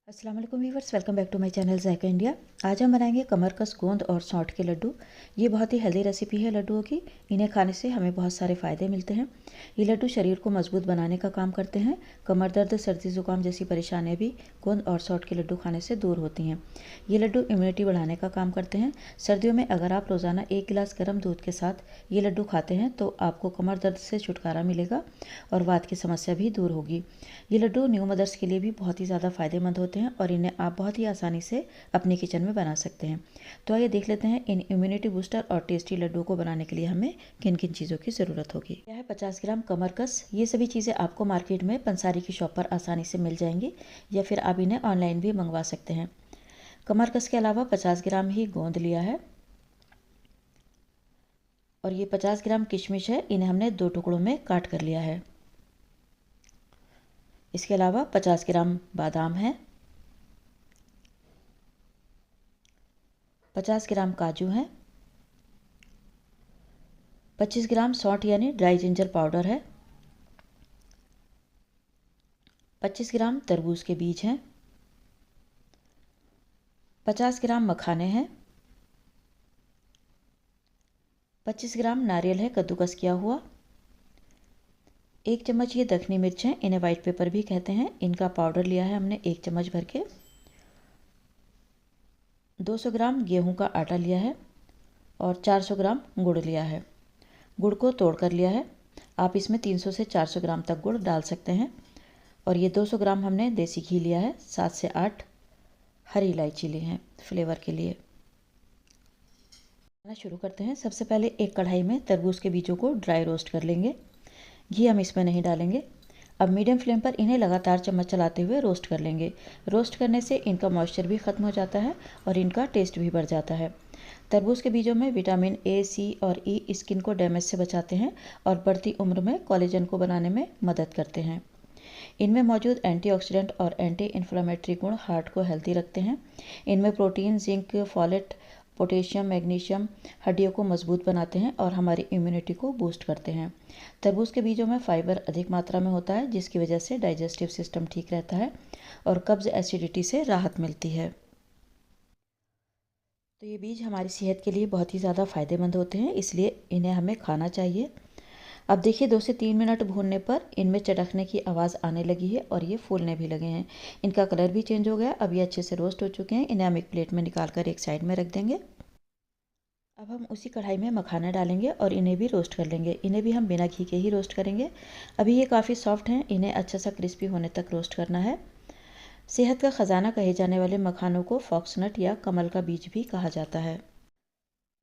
अस्सलाम वालेकुम viewers, welcome back to my channel Zayka India. आज हम बनाएंगे कमरकस गोंद और सौंठ के लड्डू। ये बहुत ही हेल्दी रेसिपी है लड्डुओं की। इन्हें खाने से हमें बहुत सारे फ़ायदे मिलते हैं। ये लड्डू शरीर को मजबूत बनाने का काम करते हैं। कमर दर्द, सर्दी ज़ुकाम जैसी परेशानियाँ भी गोंद और सौंठ के लड्डू खाने से दूर होती हैं। ये लड्डू इम्यूनिटी बढ़ाने का काम करते हैं। सर्दियों में अगर आप रोज़ाना 1 गिलास गर्म दूध के साथ ये लड्डू खाते हैं तो आपको कमर दर्द से छुटकारा मिलेगा और वात की समस्या भी दूर होगी। ये लड्डू न्यू मदर्स के लिए भी बहुत ही ज़्यादा फ़ायदेमंद होते हैं और इन्हें आप बहुत ही आसानी से अपने किचन में बना सकते हैं। तो आइए देख लेते हैं इन इम्यूनिटी बूस्टर और टेस्टी लड्डुओं को बनाने के लिए हमें किन किन चीज़ों की ज़रूरत होगी। यह है 50 ग्राम कमरकस। ये सभी चीज़ें आपको मार्केट में पंसारी की शॉप पर आसानी से मिल जाएंगी या फिर आप इन्हें ऑनलाइन भी मंगवा सकते हैं। कमरकस के अलावा 50 ग्राम ही गोंद लिया है और ये 50 ग्राम किशमिश है। इन्हें हमने 2 टुकड़ों में काट कर लिया है। इसके अलावा 50 ग्राम बादाम है, 50 ग्राम काजू हैं, 25 ग्राम सौंठ यानी ड्राई जिंजर पाउडर है, 25 ग्राम तरबूज के बीज हैं, 50 ग्राम मखाने हैं, 25 ग्राम नारियल है कद्दूकस किया हुआ, 1 चम्मच ये दखनी मिर्च है, इन्हें वाइट पेपर भी कहते हैं। इनका पाउडर लिया है हमने 1 चम्मच भर के। 200 ग्राम गेहूं का आटा लिया है और 400 ग्राम गुड़ लिया है। गुड़ को तोड़ कर लिया है। आप इसमें 300 से 400 ग्राम तक गुड़ डाल सकते हैं। और ये 200 ग्राम हमने देसी घी लिया है। 7 से 8 हरी इलायची ली हैं फ्लेवर के लिए। बनाना शुरू करते हैं। सबसे पहले एक कढ़ाई में तरबूज के बीजों को ड्राई रोस्ट कर लेंगे। घी हम इसमें नहीं डालेंगे। अब मीडियम फ्लेम पर इन्हें लगातार चम्मच चलाते हुए रोस्ट कर लेंगे। रोस्ट करने से इनका मॉइस्चर भी ख़त्म हो जाता है और इनका टेस्ट भी बढ़ जाता है। तरबूज के बीजों में विटामिन ए, सी और ई स्किन को डैमेज से बचाते हैं और बढ़ती उम्र में कोलेजन को बनाने में मदद करते हैं। इनमें मौजूद एंटीऑक्सीडेंट और एंटी इन्फ्लेमेटरी गुण हार्ट को हेल्दी रखते हैं। इनमें protein, zinc, folate, potassium, magnesium हड्डियों को मजबूत बनाते हैं और हमारी इम्यूनिटी को बूस्ट करते हैं। तरबूज के बीजों में फाइबर अधिक मात्रा में होता है जिसकी वजह से डाइजेस्टिव सिस्टम ठीक रहता है और कब्ज, एसिडिटी से राहत मिलती है। तो ये बीज हमारी सेहत के लिए बहुत ही ज़्यादा फ़ायदेमंद होते हैं, इसलिए इन्हें हमें खाना चाहिए। अब देखिए 2 से 3 मिनट भूनने पर इनमें चटकने की आवाज़ आने लगी है और ये फूलने भी लगे हैं। इनका कलर भी चेंज हो गया। अब ये अच्छे से रोस्ट हो चुके हैं। इन्हें हम एक प्लेट में निकाल कर एक साइड में रख देंगे। अब हम उसी कढ़ाई में मखाने डालेंगे और इन्हें भी रोस्ट कर लेंगे। इन्हें भी हम बिना घी के ही रोस्ट करेंगे। अभी ये काफ़ी सॉफ्ट हैं। इन्हें अच्छा सा क्रिस्पी होने तक रोस्ट करना है। सेहत का ख़जाना कहे जाने वाले मखानों को फॉक्सनट या कमल का बीज भी कहा जाता है।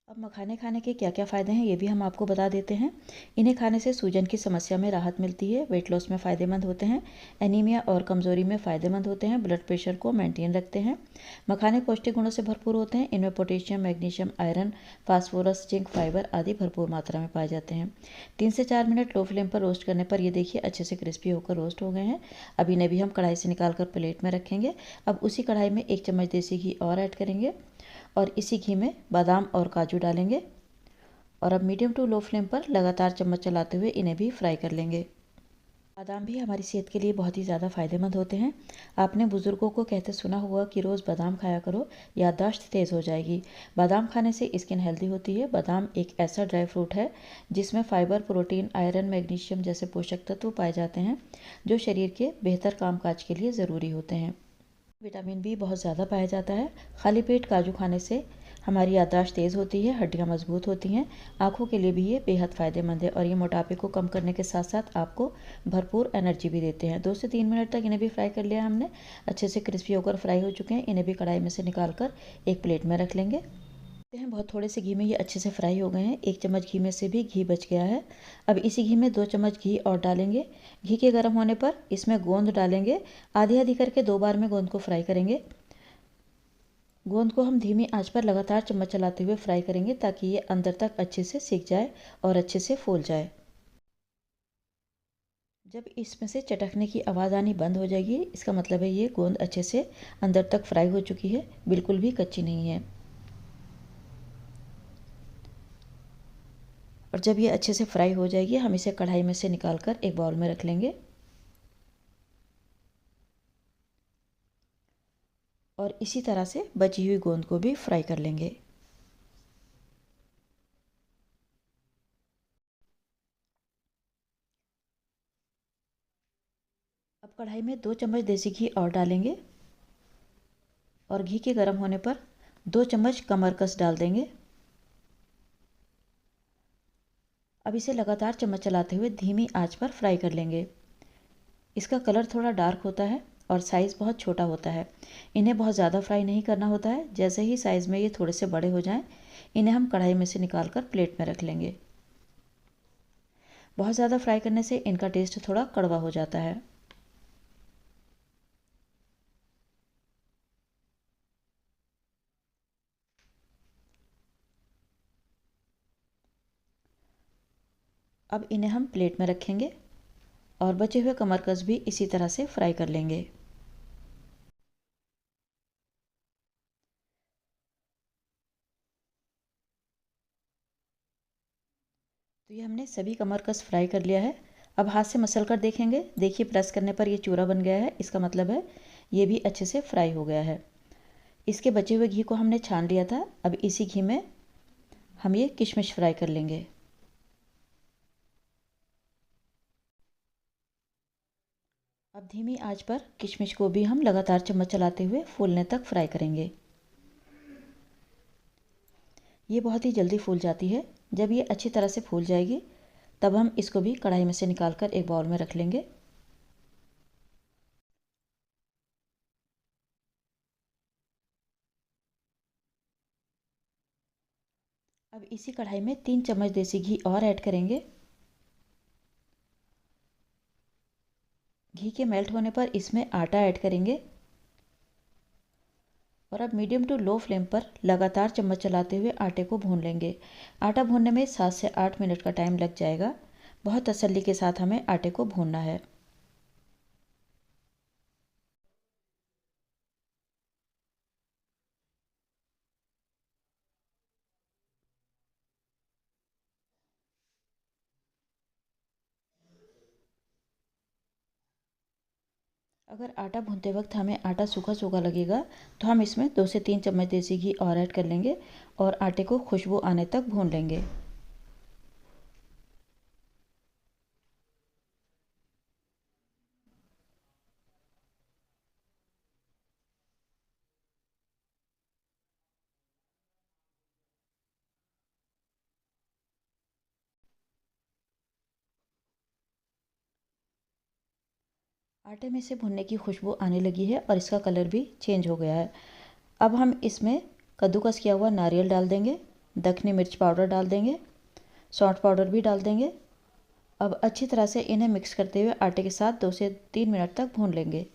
अब मखाने खाने के क्या क्या फ़ायदे हैं ये भी हम आपको बता देते हैं। इन्हें खाने से सूजन की समस्या में राहत मिलती है, वेट लॉस में फ़ायदेमंद होते हैं, एनीमिया और कमज़ोरी में फ़ायदेमंद होते हैं, ब्लड प्रेशर को मेंटेन रखते हैं। मखाने पौष्टिक गुणों से भरपूर होते हैं। इनमें potassium, magnesium, iron, phosphorus, zinc, fibre आदि भरपूर मात्रा में पाए जाते हैं। 3 से 4 मिनट लो फ्लेम पर रोस्ट करने पर ये देखिए अच्छे से क्रिस्पी होकर रोस्ट हो गए हैं। अब इन्हें भी हम कढ़ाई से निकाल कर प्लेट में रखेंगे। अब उसी कढ़ाई में 1 चम्मच देसी घी और ऐड करेंगे और इसी घी में बादाम और काजू डालेंगे और अब मीडियम टू लो फ्लेम पर लगातार चम्मच चलाते हुए इन्हें भी फ्राई कर लेंगे। बादाम भी हमारी सेहत के लिए बहुत ही ज़्यादा फ़ायदेमंद होते हैं। आपने बुज़ुर्गों को कहते सुना होगा कि रोज़ बादाम खाया करो, याददाश्त तेज़ हो जाएगी। बादाम खाने से स्किन हेल्दी होती है। बादाम एक ऐसा ड्राई फ्रूट है जिसमें फाइबर, प्रोटीन, आयरन, मैग्नीशियम जैसे पोषक तत्व पाए जाते हैं जो शरीर के बेहतर कामकाज के लिए ज़रूरी होते हैं। विटामिन बी बहुत ज़्यादा पाया जाता है। खाली पेट काजू खाने से हमारी याददाश्त तेज़ होती है, हड्डियाँ मजबूत होती हैं। आँखों के लिए भी ये बेहद फ़ायदेमंद है और ये मोटापे को कम करने के साथ साथ आपको भरपूर एनर्जी भी देते हैं। 2 से 3 मिनट तक इन्हें भी फ्राई कर लिया हमने। अच्छे से क्रिस्पी होकर फ्राई हो चुके हैं। इन्हें भी कढ़ाई में से निकाल कर एक प्लेट में रख लेंगे। हैं बहुत थोड़े से घी में ये अच्छे से फ्राई हो गए हैं। 1 चम्मच घी में से भी घी बच गया है। अब इसी घी में 2 चम्मच घी और डालेंगे। घी के गर्म होने पर इसमें गोंद डालेंगे। आधी आधी करके 2 बार में गोंद को फ्राई करेंगे। गोंद को हम धीमी आंच पर लगातार चम्मच चलाते हुए फ्राई करेंगे ताकि ये अंदर तक अच्छे से सिक जाए और अच्छे से फूल जाए। जब इसमें से चटकने की आवाज़ आनी बंद हो जाएगी इसका मतलब है ये गोंद अच्छे से अंदर तक फ्राई हो चुकी है, बिल्कुल भी कच्ची नहीं है। और जब ये अच्छे से फ्राई हो जाएगी हम इसे कढ़ाई में से निकाल कर एक बाउल में रख लेंगे। और इसी तरह से बची हुई गोंद को भी फ्राई कर लेंगे। अब कढ़ाई में 2 चम्मच देसी घी और डालेंगे और घी के गर्म होने पर 2 चम्मच कमरकस डाल देंगे। अब इसे लगातार चम्मच चलाते हुए धीमी आंच पर फ्राई कर लेंगे। इसका कलर थोड़ा डार्क होता है और साइज़ बहुत छोटा होता है। इन्हें बहुत ज़्यादा फ्राई नहीं करना होता है। जैसे ही साइज़ में ये थोड़े से बड़े हो जाएं, इन्हें हम कढ़ाई में से निकाल कर प्लेट में रख लेंगे। बहुत ज़्यादा फ्राई करने से इनका टेस्ट थोड़ा कड़वा हो जाता है। अब इन्हें हम प्लेट में रखेंगे और बचे हुए कमरकस भी इसी तरह से फ्राई कर लेंगे। तो ये हमने सभी कमरकस फ्राई कर लिया है। अब हाथ से मसल कर देखेंगे। देखिए प्रेस करने पर ये चूरा बन गया है। इसका मतलब है ये भी अच्छे से फ्राई हो गया है। इसके बचे हुए घी को हमने छान लिया था। अब इसी घी में हम ये किशमिश फ्राई कर लेंगे। अब धीमी आंच पर किशमिश को भी हम लगातार चम्मच चलाते हुए फूलने तक फ्राई करेंगे। ये बहुत ही जल्दी फूल जाती है। जब ये अच्छी तरह से फूल जाएगी तब हम इसको भी कढ़ाई में से निकाल कर एक बाउल में रख लेंगे। अब इसी कढ़ाई में 3 चम्मच देसी घी और ऐड करेंगे। घी के मेल्ट होने पर इसमें आटा ऐड करेंगे और अब मीडियम टू लो फ्लेम पर लगातार चम्मच चलाते हुए आटे को भून लेंगे। आटा भूनने में 7 से 8 मिनट का टाइम लग जाएगा। बहुत तसल्ली के साथ हमें आटे को भूनना है। अगर आटा भूनते वक्त हमें आटा सूखा सूखा लगेगा तो हम इसमें 2 से 3 चम्मच देसी घी और ऐड कर लेंगे और आटे को खुशबू आने तक भून लेंगे। आटे में से भुनने की खुशबू आने लगी है और इसका कलर भी चेंज हो गया है। अब हम इसमें कद्दूकस किया हुआ नारियल डाल देंगे, दखनी मिर्च पाउडर डाल देंगे, सौंठ पाउडर भी डाल देंगे। अब अच्छी तरह से इन्हें मिक्स करते हुए आटे के साथ 2 से 3 मिनट तक भून लेंगे।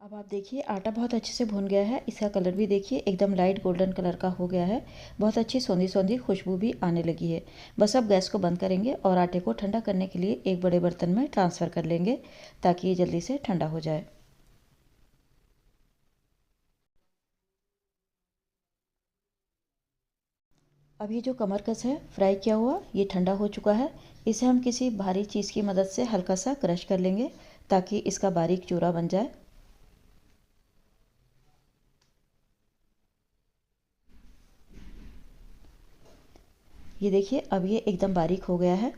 अब आप देखिए आटा बहुत अच्छे से भुन गया है। इसका कलर भी देखिए एकदम लाइट गोल्डन कलर का हो गया है। बहुत अच्छी सौंधी सौंधी खुशबू भी आने लगी है। बस अब गैस को बंद करेंगे और आटे को ठंडा करने के लिए एक बड़े बर्तन में ट्रांसफ़र कर लेंगे ताकि ये जल्दी से ठंडा हो जाए। अब ये जो कमरकस है फ्राई किया हुआ ये ठंडा हो चुका है। इसे हम किसी भारी चीज़ की मदद से हल्का सा क्रश कर लेंगे ताकि इसका बारीक चूरा बन जाए। ये देखिए अब ये एकदम बारीक हो गया है।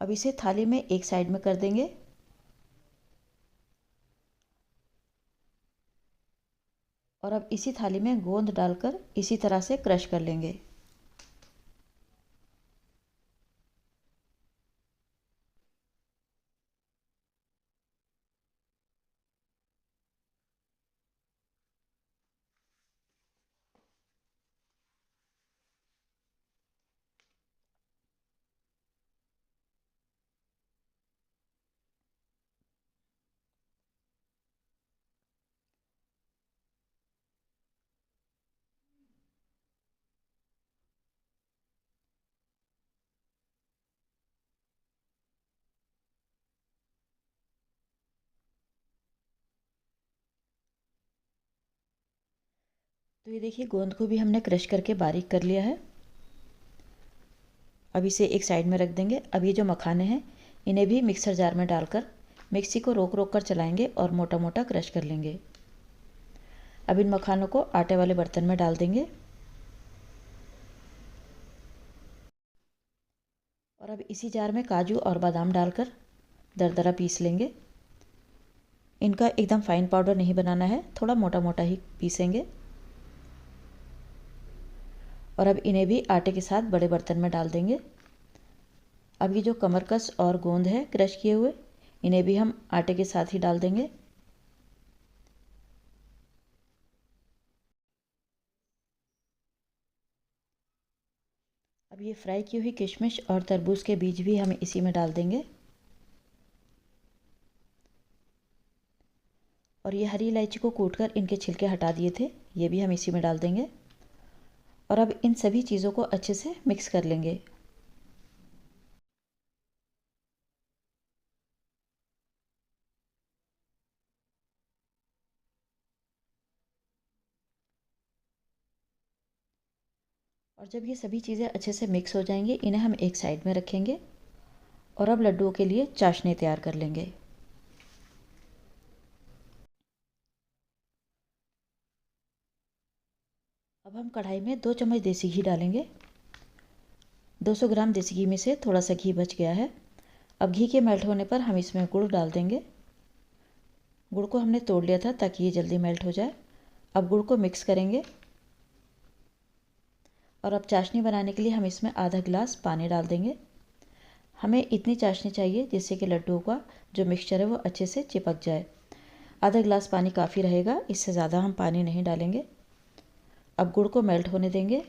अब इसे थाली में एक साइड में कर देंगे और अब इसी थाली में गोंद डालकर इसी तरह से क्रश कर लेंगे। तो ये देखिए गोंद को भी हमने क्रश करके बारीक कर लिया है। अब इसे एक साइड में रख देंगे। अब ये जो मखाने हैं इन्हें भी मिक्सर जार में डालकर मिक्सी को रोक रोक कर चलाएंगे और मोटा मोटा क्रश कर लेंगे। अब इन मखानों को आटे वाले बर्तन में डाल देंगे और अब इसी जार में काजू और बादाम डालकर दरदरा पीस लेंगे। इनका एकदम फाइन पाउडर नहीं बनाना है, थोड़ा मोटा मोटा ही पीसेंगे। और अब इन्हें भी आटे के साथ बड़े बर्तन में डाल देंगे। अब ये जो कमरकस और गोंद है क्रश किए हुए, इन्हें भी हम आटे के साथ ही डाल देंगे। अब ये फ्राई की हुई किशमिश और तरबूज के बीज भी हम इसी में डाल देंगे। और ये हरी इलायची को कूटकर इनके छिलके हटा दिए थे, ये भी हम इसी में डाल देंगे। और अब इन सभी चीज़ों को अच्छे से मिक्स कर लेंगे। और जब ये सभी चीज़ें अच्छे से मिक्स हो जाएंगी, इन्हें हम एक साइड में रखेंगे और अब लड्डुओं के लिए चाशनी तैयार कर लेंगे। अब हम कढ़ाई में 2 चम्मच देसी घी डालेंगे। 200 ग्राम देसी घी में से थोड़ा सा घी बच गया है। अब घी के मेल्ट होने पर हम इसमें गुड़ डाल देंगे। गुड़ को हमने तोड़ लिया था ताकि ये जल्दी मेल्ट हो जाए। अब गुड़ को मिक्स करेंगे और अब चाशनी बनाने के लिए हम इसमें आधा गिलास पानी डाल देंगे। हमें इतनी चाशनी चाहिए जिससे कि लड्डुओं का जो मिक्सचर है वो अच्छे से चिपक जाए। आधा गिलास पानी काफ़ी रहेगा, इससे ज़्यादा हम पानी नहीं डालेंगे। अब गुड़ को मेल्ट होने देंगे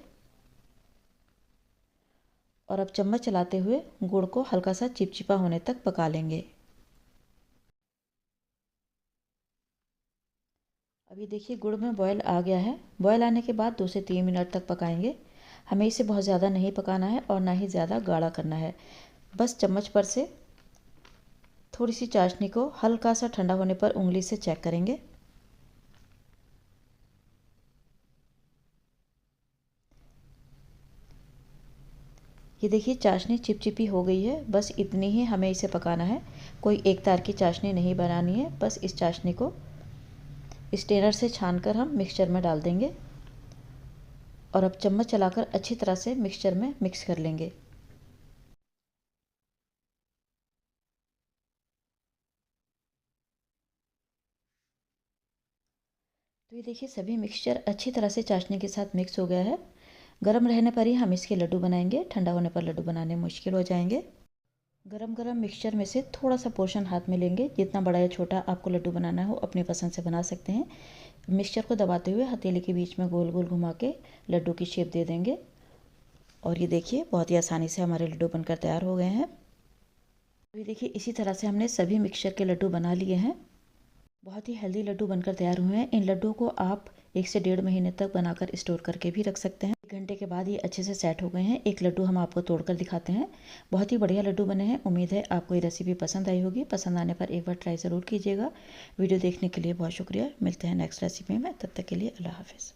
और अब चम्मच चलाते हुए गुड़ को हल्का सा चिपचिपा होने तक पका लेंगे। अभी देखिए गुड़ में बॉयल आ गया है। बॉयल आने के बाद 2 से 3 मिनट तक पकाएंगे। हमें इसे बहुत ज़्यादा नहीं पकाना है और ना ही ज़्यादा गाढ़ा करना है। बस चम्मच पर से थोड़ी सी चाशनी को हल्का सा ठंडा होने पर उंगली से चेक करेंगे। ये देखिए चाशनी चिपचिपी हो गई है। बस इतनी ही हमें इसे पकाना है, कोई एक तार की चाशनी नहीं बनानी है। बस इस चाशनी को स्ट्रेनर से छानकर हम मिक्सचर में डाल देंगे और अब चम्मच चलाकर अच्छी तरह से मिक्सचर में मिक्स कर लेंगे। तो ये देखिए सभी मिक्सचर अच्छी तरह से चाशनी के साथ मिक्स हो गया है। गर्म रहने पर ही हम इसके लड्डू बनाएंगे, ठंडा होने पर लड्डू बनाने मुश्किल हो जाएंगे। गरम गरम मिक्सचर में से थोड़ा सा पोर्शन हाथ में लेंगे। जितना बड़ा या छोटा आपको लड्डू बनाना हो अपनी पसंद से बना सकते हैं। मिक्सचर को दबाते हुए हथेली के बीच में गोल गोल घुमा के लड्डू की शेप दे देंगे। और ये देखिए बहुत ही आसानी से हमारे लड्डू बनकर तैयार हो गए हैं। तो ये देखिए इसी तरह से हमने सभी मिक्सचर के लड्डू बना लिए हैं। बहुत ही हेल्दी लड्डू बनकर तैयार हुए हैं। इन लड्डुओं को आप 1 से 1.5 महीने तक बनाकर स्टोर करके भी रख सकते हैं। 1 घंटे के बाद ये अच्छे से सेट हो गए हैं। एक लड्डू हम आपको तोड़कर दिखाते हैं। बहुत ही बढ़िया लड्डू बने हैं। उम्मीद है आपको ये रेसिपी पसंद आई होगी। पसंद आने पर एक बार ट्राई ज़रूर कीजिएगा। वीडियो देखने के लिए बहुत शुक्रिया। मिलते हैं नेक्स्ट रेसिपी में, तब तक के लिए अल्लाह हाफिज़।